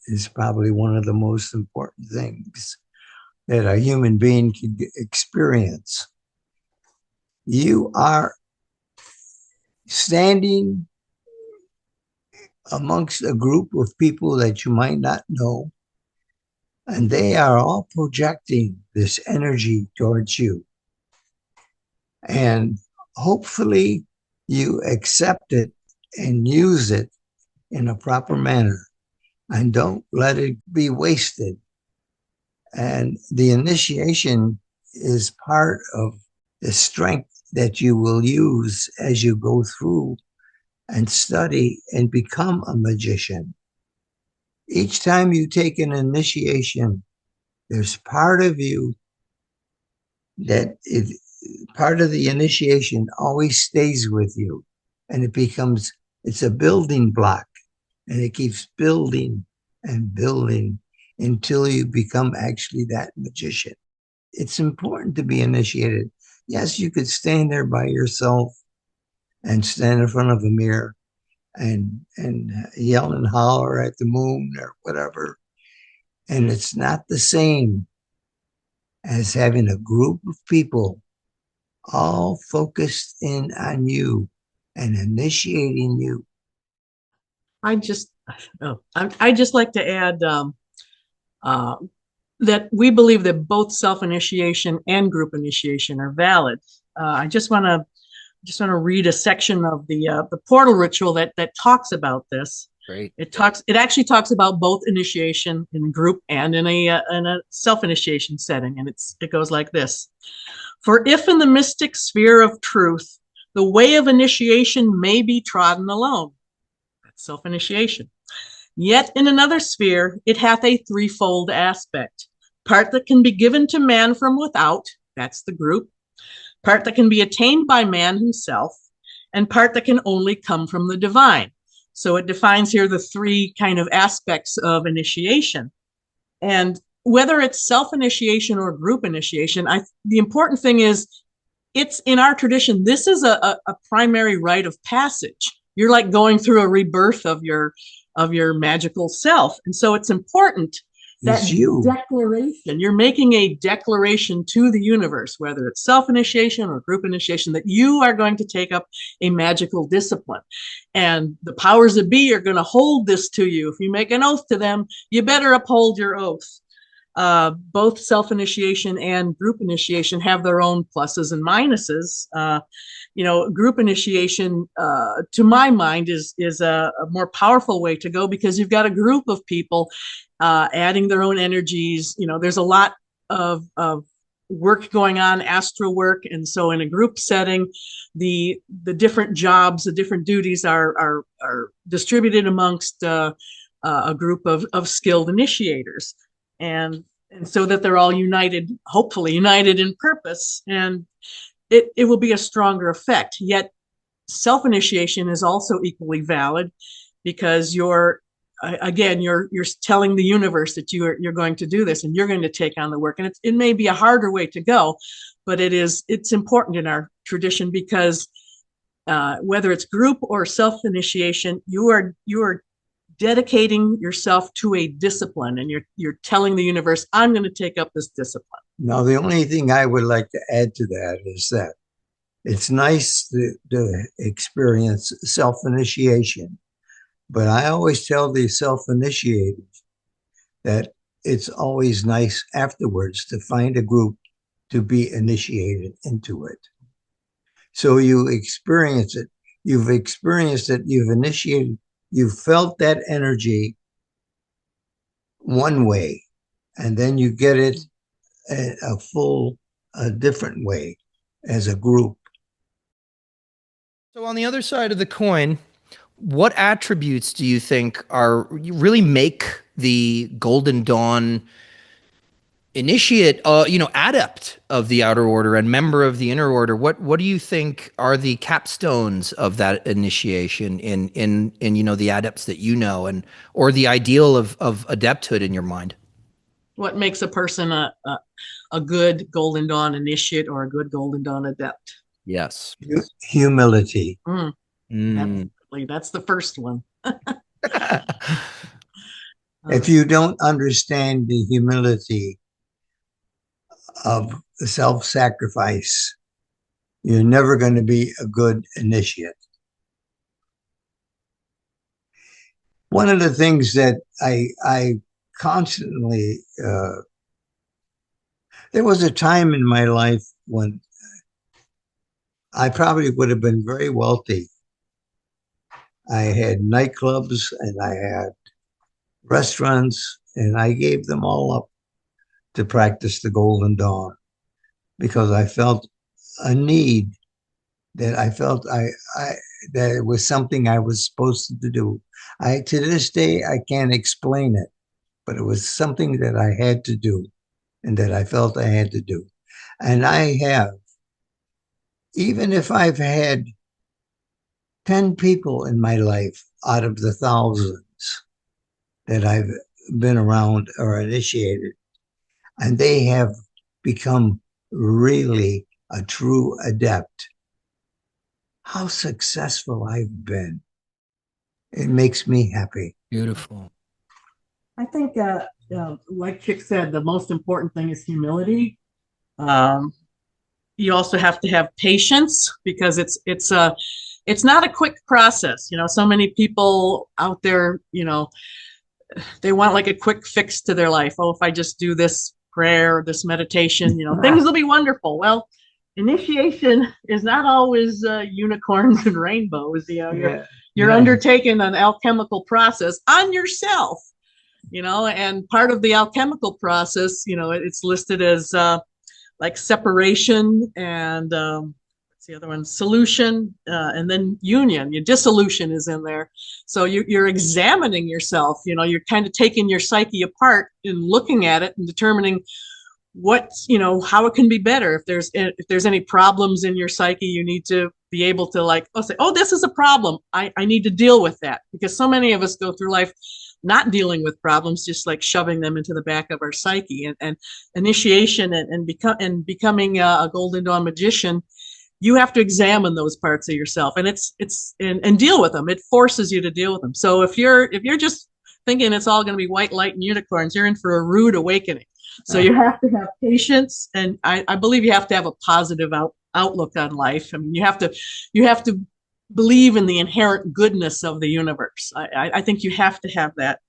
is probably one of the most important things that a human being can experience. You are standing amongst a group of people that you might not know, and they are all projecting this energy towards you. And hopefully you accept it and use it in a proper manner, and don't let it be wasted. And the initiation is part of the strength that you will use as you go through and study and become a magician. Each time you take an initiation, there's part of you that part of the initiation always stays with you, and it's a building block, and it keeps building and building until you become actually that magician. It's important to be initiated. Yes, you could stand there by yourself and stand in front of a mirror and yell and holler at the moon or whatever. And it's not the same as having a group of people all focused in on you and initiating you. I just like to add that we believe that both self-initiation and group initiation are valid. I just want to read a section of the portal ritual that talks about this. Great. It actually talks about both initiation in group and in a self-initiation setting, and it goes like this: for if in the mystic sphere of truth the way of initiation may be trodden alone, that's self-initiation, yet in another sphere it hath a threefold aspect: part that can be given to man from without, that's the group; part that can be attained by man himself; and part that can only come from the divine. So it defines here the three kind of aspects of initiation. And whether it's self-initiation or group initiation, the important thing is, it's in our tradition, this is a primary rite of passage. You're like going through a rebirth of your magical self. And so it's important that declaration, you're making a declaration to the universe, whether it's self-initiation or group initiation, that you are going to take up a magical discipline. And the powers that be are going to hold this to you. If you make an oath to them, you better uphold your oath. Both self-initiation and group initiation have their own pluses and minuses. Group initiation, to my mind, is a more powerful way to go, because you've got a group of people adding their own energies. There's a lot of work going on, astral work, and so in a group setting, the different jobs, the different duties are distributed amongst a group of skilled initiators, and so that they're all united, hopefully united in purpose, and it will be a stronger effect. Yet self-initiation is also equally valid, because you're telling the universe that you're going to do this and you're going to take on the work. And it may be a harder way to go, but it's important in our tradition, because whether it's group or self-initiation, you are dedicating yourself to a discipline, and you're telling the universe, I'm going to take up this discipline. Now, the only thing I would like to add to that is that it's nice to experience self-initiation, but I always tell the self-initiated that it's always nice afterwards to find a group to be initiated into it. So you experience it. You've experienced it. You've initiated. You've felt that energy one way, and then you get it a different way as a group. So on the other side of the coin, what attributes do you think really make the Golden Dawn initiate, adept of the outer order and member of the inner order? What do you think are the capstones of that initiation in the adepts that or the ideal of adepthood in your mind? What makes a person a good Golden Dawn initiate or a good Golden Dawn adept? Yes. Humility. That's the first one. If you don't understand the humility of self-sacrifice, you're never going to be a good initiate. One of the things that I constantly, there was a time in my life when I probably would have been very wealthy. I had nightclubs and I had restaurants, and I gave them all up to practice the Golden Dawn, because I felt a need, that I felt that it was something I was supposed to do. To this day, I can't explain it, but it was something that I had to do and that I felt I had to do. And I have, even if I've had 10 people in my life out of the thousands that I've been around or initiated, and they have become really a true adept. How successful I've been. It makes me happy. Beautiful. I think, like Chick said, the most important thing is humility. Um, you also have to have patience because it's not a quick process. You know, so many people out there, you know, they want like a quick fix to their life. Oh, if I just do this prayer or this meditation, you know, things will be wonderful. Well, initiation is not always unicorns and rainbows. You know, you're undertaking an alchemical process on yourself. You know, and part of the alchemical process, you know, it's listed as like separation and what's the other one? Solution, and then union. Your dissolution is in there. So you're examining yourself. You know, you're kind of taking your psyche apart and looking at it and determining what, you know, how it can be better. If there's any problems in your psyche, you need to be able to like, say, oh, this is a problem. I need to deal with that, because so many of us go through life not dealing with problems, just like shoving them into the back of our psyche. And initiation and becoming a Golden Dawn magician, you have to examine those parts of yourself, and and deal with them. It forces you to deal with them. So if you're just thinking it's all going to be white light and unicorns, you're in for a rude awakening. So you have to have patience, and I believe you have to have a positive outlook on life. I mean, you have to believe in the inherent goodness of the universe. I think you have to have that.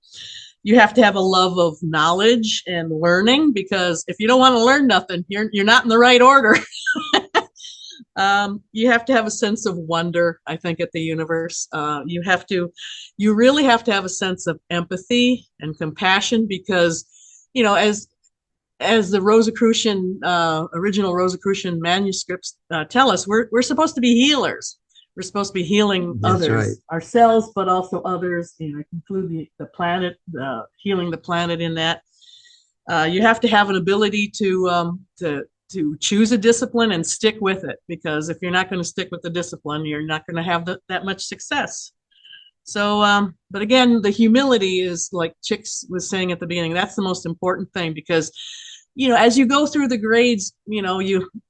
You have to have a love of knowledge and learning, because if you don't want to learn nothing, you're not in the right order. You have to have a sense of wonder, I think, at the universe. You really have to have a sense of empathy and compassion, because, you know, as the Rosicrucian, original Rosicrucian manuscripts tell us, we're supposed to be healers. We're supposed to be healing others, ourselves, but also others. You know, include the planet, healing the planet in that. You have to have an ability to choose a discipline and stick with it, because if you're not going to stick with the discipline, you're not going to have that much success. So, but again, the humility is, like Chick was saying at the beginning, that's the most important thing, because, you know, as you go through the grades, you know,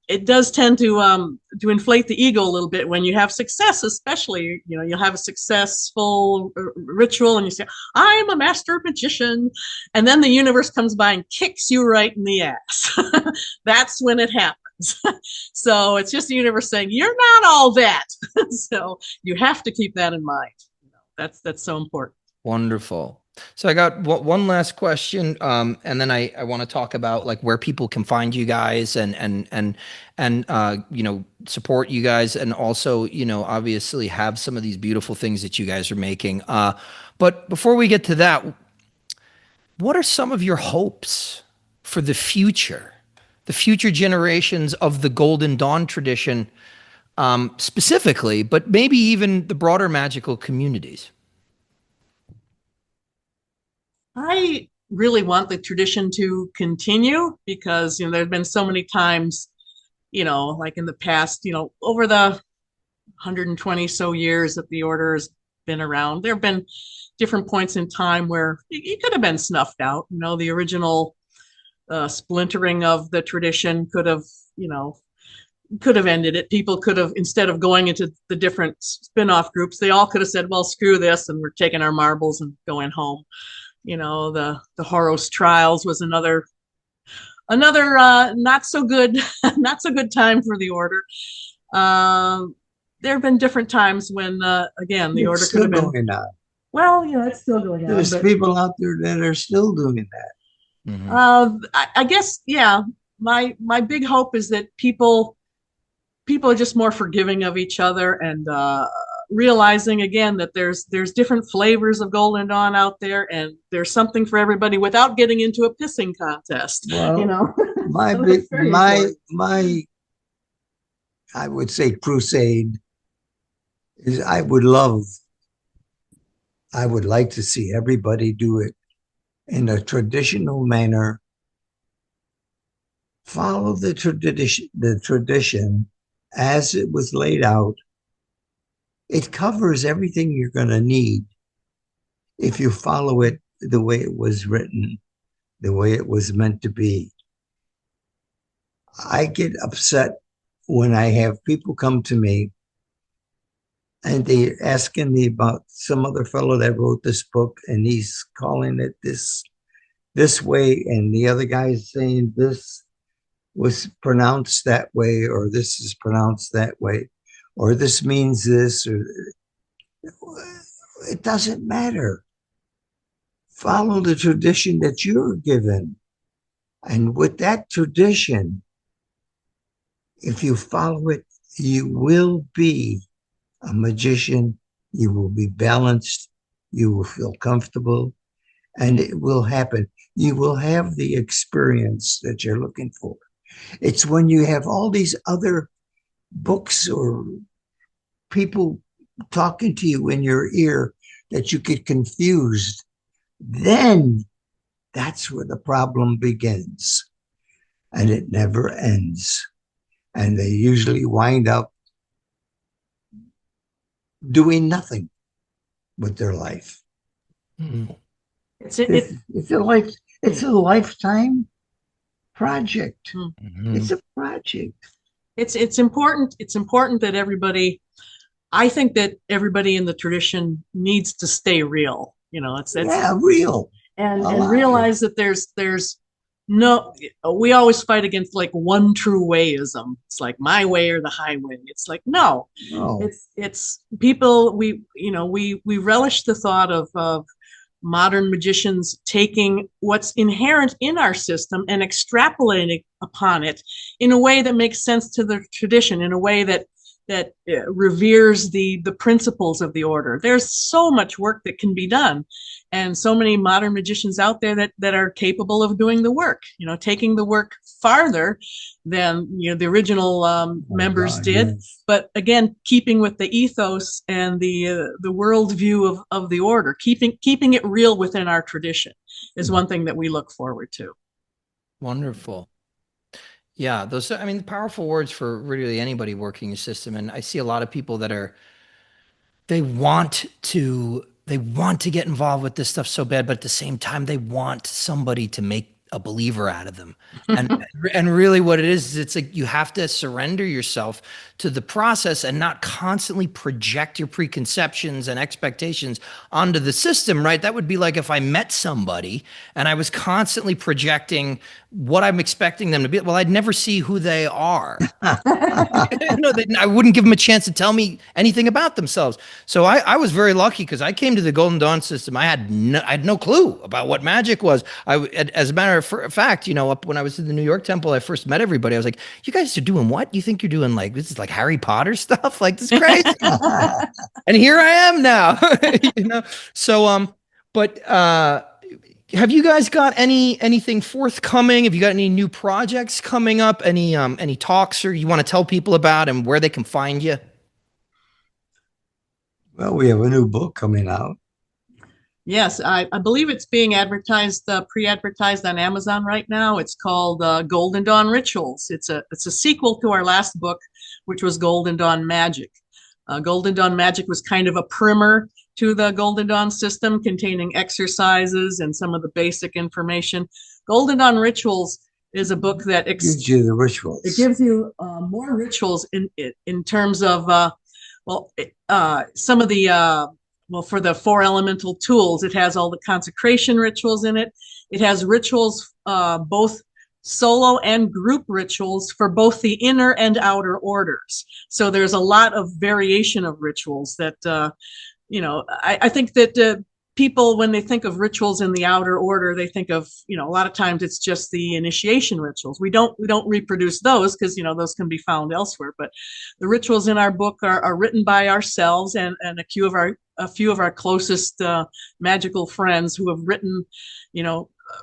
it does tend to inflate the ego a little bit when you have success, especially, you know, you'll have a successful ritual and you say, I'm a master magician. And then the universe comes by and kicks you right in the ass. That's when it happens. So it's just the universe saying, you're not all that. So you have to keep that in mind. You know, that's so important. Wonderful. So I got one last question, and then I want to talk about like where people can find you guys and you know, support you guys, and also, you know, obviously have some of these beautiful things that you guys are making. But before we get to that, what are some of your hopes for the future generations of the Golden Dawn tradition, specifically, but maybe even the broader magical communities? I really want the tradition to continue, because, you know, there's been so many times, you know, like in the past, you know, over the 120 so years that the order has been around, there have been different points in time where it could have been snuffed out. You know, the original splintering of the tradition could have ended it. People could have, instead of going into the different spin-off groups, they all could have said, well, screw this, and we're taking our marbles and going home. You know, the Horus trials was another not so good time for the order. There have been different times when again the order could have been going on. Well, you know, it's still going on. There's people out there that are still doing that. Mm-hmm. I guess, yeah. My big hope is that people are just more forgiving of each other, and realizing again that there's different flavors of Golden Dawn out there, and there's something for everybody, without getting into a pissing contest. Well, you know, my I would say crusade is I would like to see everybody do it in a traditional manner. Follow the tradition as it was laid out. It covers everything you're going to need if you follow it the way it was written, the way it was meant to be. I get upset when I have people come to me and they're asking me about some other fellow that wrote this book, and he's calling it this way, and the other guy is saying this was pronounced that way, or this is pronounced that way, or this means this, or it doesn't matter. Follow the tradition that you're given. And with that tradition, if you follow it, you will be a magician. You will be balanced. You will feel comfortable, and it will happen. You will have the experience that you're looking for. It's when you have all these other books or people talking to you in your ear that you get confused. Then that's where the problem begins, and it never ends. And they usually wind up doing nothing with their life. Mm-hmm. It's a lifetime project. Mm-hmm. It's a project. It's important. It's important that everybody, I think that everybody in the tradition needs to stay real. You know, it's real. And realize that there's no, we always fight against like one true wayism. It's like my way or the highway. It's like, no. It's people, we relish the thought of modern magicians taking what's inherent in our system and extrapolating upon it in a way that makes sense to the tradition, in a way that reveres the principles of the order. There's so much work that can be done, and so many modern magicians out there that are capable of doing the work, taking the work farther than the original members did. Yes. But again, keeping with the ethos and the worldview of the order, keeping it real within our tradition is one thing that we look forward to. Wonderful. Yeah, those are, I mean, powerful words for really anybody working a system. And I see a lot of people that they want to get involved with this stuff so bad, but at the same time, they want somebody to make a believer out of them. And really what it is, it's like you have to surrender yourself to the process and not constantly project your preconceptions and expectations onto the system, right? That would be like if I met somebody and I was constantly projecting what I'm expecting them to be. Well, I'd never see who they are. I wouldn't give them a chance to tell me anything about themselves. So I was very lucky because I came to the Golden Dawn system. I had no clue about what magic was. As a matter of fact, up when I was in the New York Temple, I first met everybody. I was like, "You guys are doing what? You think you're doing like this is like Harry Potter stuff? Like this is crazy." And here I am now. So but have you guys got anything forthcoming? Have you got any new projects coming up? Any talks or you want to tell people about and where they can find you? Well, we have a new book coming out. Yes, I believe it's being advertised, pre-advertised on Amazon right now. It's called Golden Dawn Rituals. It's a sequel to our last book, which was Golden Dawn Magic. Golden Dawn Magic was kind of a primer to the Golden Dawn system, containing exercises and some of the basic information. Golden Dawn Rituals is a book that gives you the rituals. It gives you more rituals in terms of some of the for the 4 elemental tools. It has all the consecration rituals in it. It has rituals, both solo and group rituals for both the inner and outer orders. So there's a lot of variation of rituals that, I think that people, when they think of rituals in the outer order, they think of, a lot of times it's just the initiation rituals. We don't reproduce those because, those can be found elsewhere. But the rituals in our book are written by ourselves and a few of our closest magical friends who have written,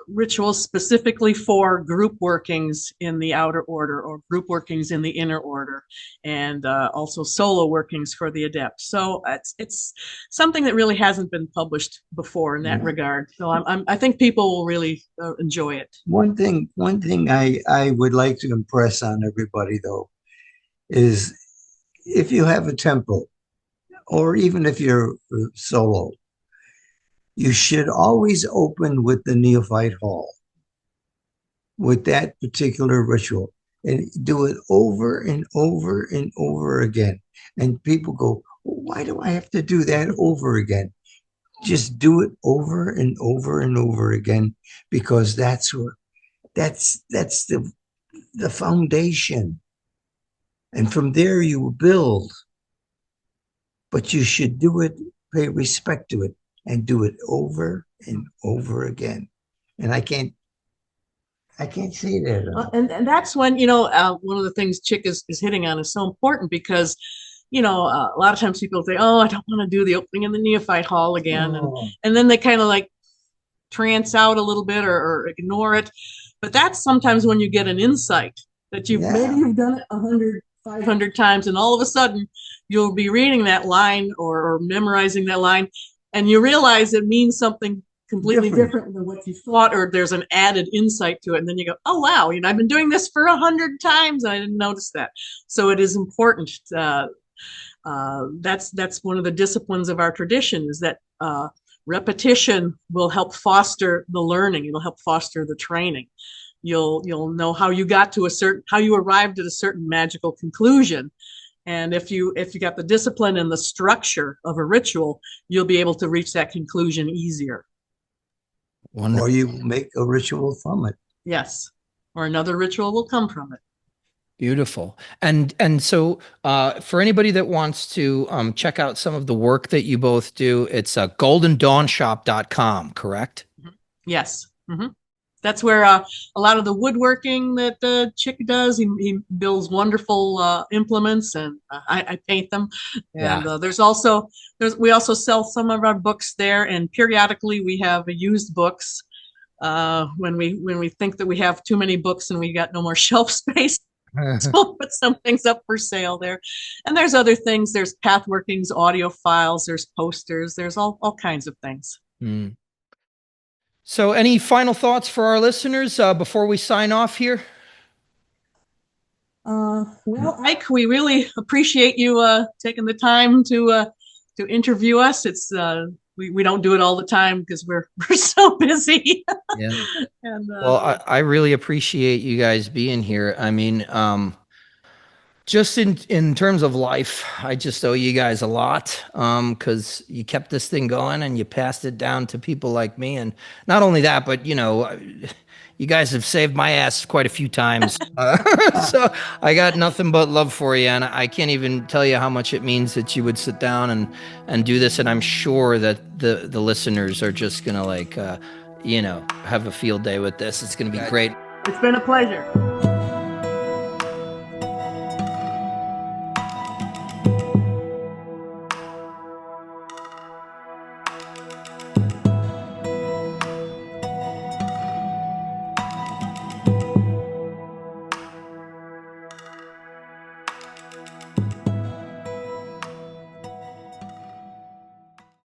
rituals specifically for group workings in the outer order or group workings in the inner order, and also solo workings for the adept. So it's something that really hasn't been published before in that regard. So I think people will really enjoy it. One thing I would like to impress on everybody though is if you have a temple, or even if you're solo, you should always open with the neophyte hall, with that particular ritual, and do it over and over and over again. And people go, why do I have to do that over again? Just do it over and over and over again, because that's the foundation. And from there you will build. But you should do it, pay respect to it, and do it over and over again. And I can't say that enough. And that's when, one of the things Chic is hitting on is so important, because, a lot of times people say, oh, I don't want to do the opening in the neophyte hall again. And then they kind of like trance out a little bit or ignore it. But that's sometimes when you get an insight that maybe you've done it 100, 500 times, and all of a sudden you'll be reading that line or memorizing that line, and you realize it means something completely different than what you thought, or there's an added insight to it. And then you go, oh, wow, I've been doing this for 100 times and I didn't notice that. So it is important. That's one of the disciplines of our tradition, is that repetition will help foster the learning. It'll help foster the training. You'll know how you arrived at a certain magical conclusion. And if you got the discipline and the structure of a ritual, you'll be able to reach that conclusion easier. Wonderful. Or you make a ritual from it. Yes. Or another ritual will come from it. Beautiful. And so for anybody that wants to check out some of the work that you both do, it's goldendawnshop.com, correct? Yes. Mm-hmm. That's where a lot of the woodworking that Chic does. He builds wonderful implements, and I paint them. And we also sell some of our books there, and periodically we have used books when we think that we have too many books and we got no more shelf space. So we'll put some things up for sale there. And there's other things. There's pathworkings, audio files, there's posters, there's all kinds of things. Mm. So any final thoughts for our listeners before we sign off here? Well, Ike, we really appreciate you taking the time to interview us. It's we don't do it all the time because we're so busy. Yeah. And, well, I really appreciate you guys being here. I mean, just in terms of life, I just owe you guys a lot, because you kept this thing going and you passed it down to people like me. And not only that, but you guys have saved my ass quite a few times. So I got nothing but love for you. And I can't even tell you how much it means that you would sit down and do this. And I'm sure that the listeners are just going to have a field day with this. It's going to be great. It's been a pleasure.